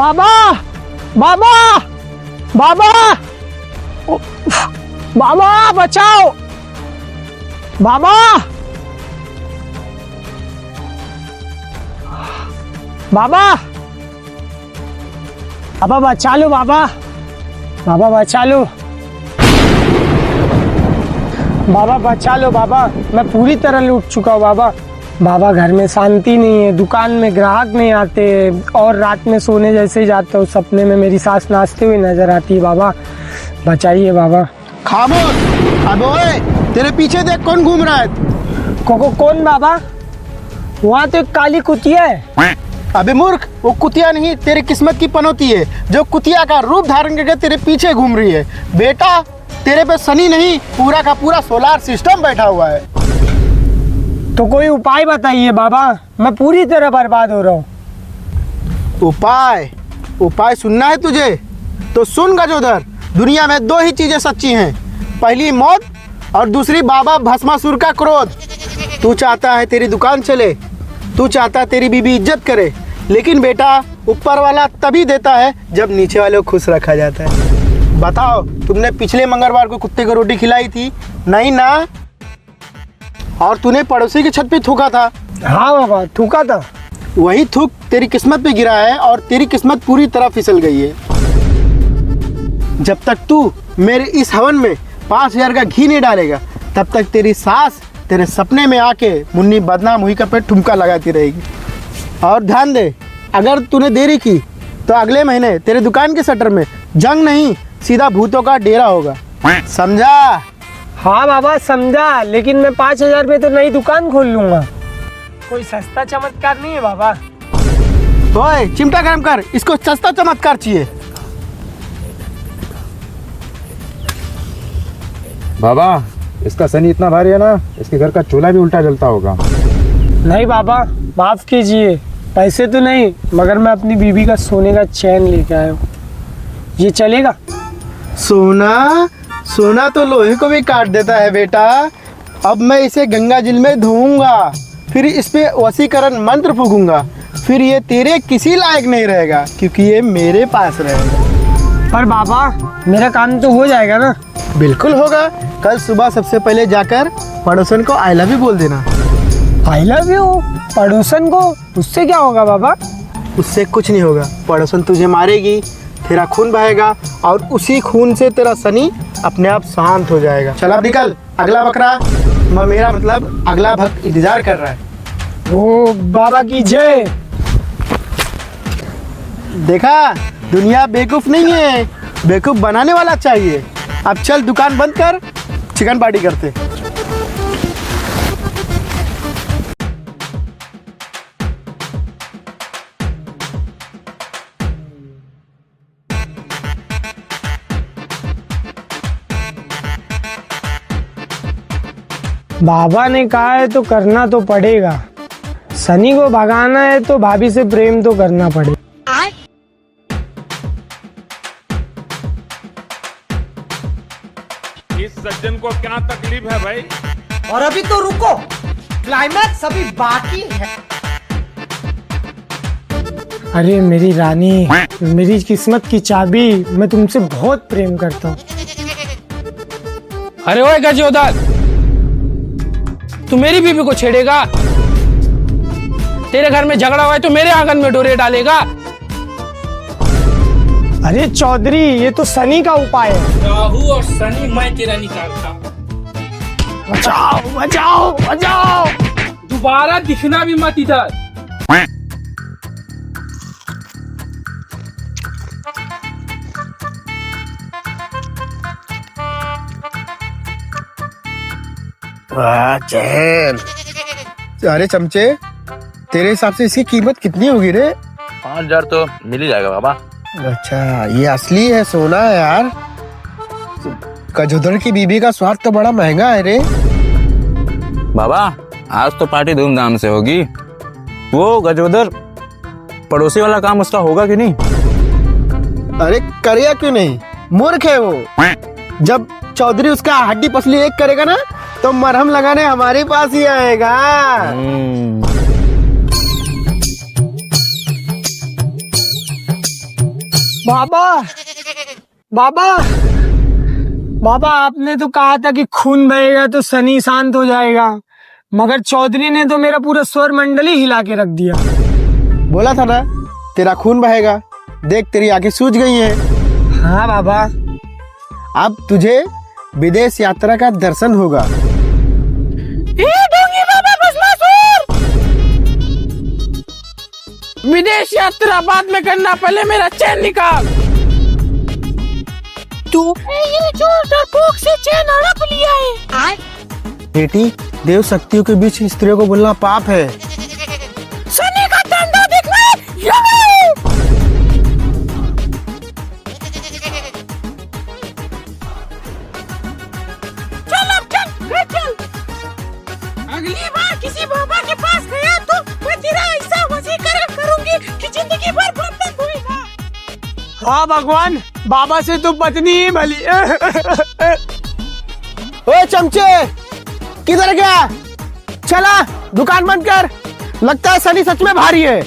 बाबा बाबा बाबा बाबा बचाओ बाबा बाबा बाबा बचा लो बाबा बाबा बचा लो बाबा बचा लो बाबा। मैं पूरी तरह लूट चुका हूँ बाबा। बाबा घर में शांति नहीं है, दुकान में ग्राहक नहीं आते और रात में सोने जैसे ही जाता हूँ सपने में मेरी सास नाचते हुए नजर आती है। बाबा बचाइए बाबा। खामोश। अब ओए तेरे पीछे देख कौन घूम रहा है। कौन बाबा? वहाँ तो एक काली कुतिया है। अबे मूर्ख, वो कुतिया नहीं तेरी किस्मत की पनौती है जो कुतिया का रूप धारण करके तेरे पीछे घूम रही है। बेटा तेरे पे शनि नहीं पूरा का पूरा सोलार सिस्टम बैठा हुआ है। तो कोई उपाय बताइए बाबा, मैं पूरी तरह बर्बाद हो रहा हूँ। उपाय सुनना है तुझे तो सुन गजोदर। दुनिया में दो ही चीजें सच्ची हैं, पहली मौत और दूसरी बाबा भस्मासुर का क्रोध। तू चाहता है तेरी दुकान चले, तू चाहता है तेरी बीबी इज्जत करे, लेकिन बेटा ऊपर वाला तभी देता है जब नीचे वाले को खुश रखा जाता है। बताओ तुमने पिछले मंगलवार को कुत्ते को रोटी खिलाई थी? नहीं ना। और तूने पड़ोसी की छत पे थूका था। हाँ बाबा थूका था। वही थूक तेरी किस्मत पे गिरा है और तेरी किस्मत पूरी तरह फिसल गई है। जब तक तू मेरे इस हवन में 5000 का घी नहीं डालेगा तब तक तेरी सास तेरे सपने में आके मुन्नी बदनाम हुई का पे ठुमका लगाती रहेगी। और ध्यान दे, अगर तूने देरी की तो अगले महीने तेरे दुकान के शटर में जंग नहीं सीधा भूतों का डेरा होगा, समझा? हाँ बाबा समझा, लेकिन मैं 5000 में तो नई दुकान खोल लूंगा। कोई सस्ता चमत्कार नहीं है बाबा? ओए चिमटा गर्म कर, इसको सस्ता चमत्कार चाहिए। बाबा इसका शनि इतना भारी है ना, इसके घर का चूल्हा भी उल्टा जलता होगा। नहीं बाबा माफ कीजिए, पैसे तो नहीं मगर मैं अपनी बीबी का सोने का चैन लेके आया हूँ, ये चलेगा? सोना तो लोहे को भी काट देता है बेटा। अब मैं इसे गंगा जल में धोऊंगा, फिर इस पे वशीकरण मंत्र फूकूंगा, फिर ये तेरे किसी लायक नहीं रहेगा क्योंकि ये मेरे पास रहेगा। पर बाबा मेरा काम तो हो जाएगा ना? बिल्कुल होगा। कल सुबह सबसे पहले जाकर पड़ोसन को आई लव यू बोल देना। आई लव यू पड़ोसन को? उससे क्या होगा बाबा? उससे कुछ नहीं होगा, पड़ोसन तुझे मारेगी, तेरा खून बहेगा और उसी खून से तेरा शनि अपने आप शांत हो जाएगा। चल अब निकल, अगला बकरा मेरा मतलब अगला भक्त इंतजार कर रहा है। ओ बाबा की जय। देखा, दुनिया बेवकूफ नहीं है, बेवकूफ बनाने वाला चाहिए। अब चल दुकान बंद कर, चिकन पार्टी करते। बाबा ने कहा है तो करना तो पड़ेगा। शनि को भगाना है तो भाभी से प्रेम तो करना पड़ेगा। इस सज्जन को क्या तकलीफ है भाई? और अभी तो रुको, क्लाइमैक्स अभी बाकी है। अरे मेरी रानी, मेरी किस्मत की चाबी, मैं तुमसे बहुत प्रेम करता हूँ। अरे ओए गजोदर, तू मेरी बीबी को छेड़ेगा? तेरे घर में झगड़ा हुआ है तो मेरे आंगन में डोरे डालेगा? अरे चौधरी ये तो शनि का उपाय है। राहु और शनि मैं तेरा निकालता। बचाओ बचाओ बचाओ। दोबारा दिखना भी मत इधर। चैन। अरे चमचे, तेरे हिसाब से इसकी कीमत कितनी होगी रे? 5000 तो मिल ही जाएगा बाबा। अच्छा ये असली है, सोना है यार। गजोदर की बीबी का स्वाद तो बड़ा महंगा है रे। बाबा आज तो पार्टी धूमधाम से होगी। वो गजोदर पड़ोसी वाला काम उसका होगा कि नहीं? अरे करेगा क्यों नहीं, मूर्ख है वो। जब चौधरी उसका हड्डी पसली एक करेगा ना तो मरहम लगाने हमारे पास ही आएगा। बाबा बाबा बाबा, आपने तो कहा था कि खून बहेगा तो शनि शांत हो जाएगा, मगर चौधरी ने तो मेरा पूरा स्वर मंडली हिला के रख दिया। बोला था ना तेरा खून बहेगा, देख तेरी आंखें सूज गई हैं। हाँ बाबा। अब तुझे विदेश यात्रा का दर्शन होगा। विदेश यात्रा बाद में करना, पहले मेरा चैन निकाल। तू ये जो डरपोक से चैन हड़प लिया है। बेटी, देव शक्तियों के बीच स्त्रियों को बोलना पाप है। शनि का डंडा दिखना चल अब चल। अगली बार किसी बाबा के पास गया तो मैं तेरा ऐसा वशीकरण करूंगी कि जिंदगी भर बर्बाद होएगा। हाँ भगवान, बाबा से तो पत्नी ही भली। ओए चमचे, किधर गया? चला दुकान बंद कर, लगता है शनि सच में भारी है।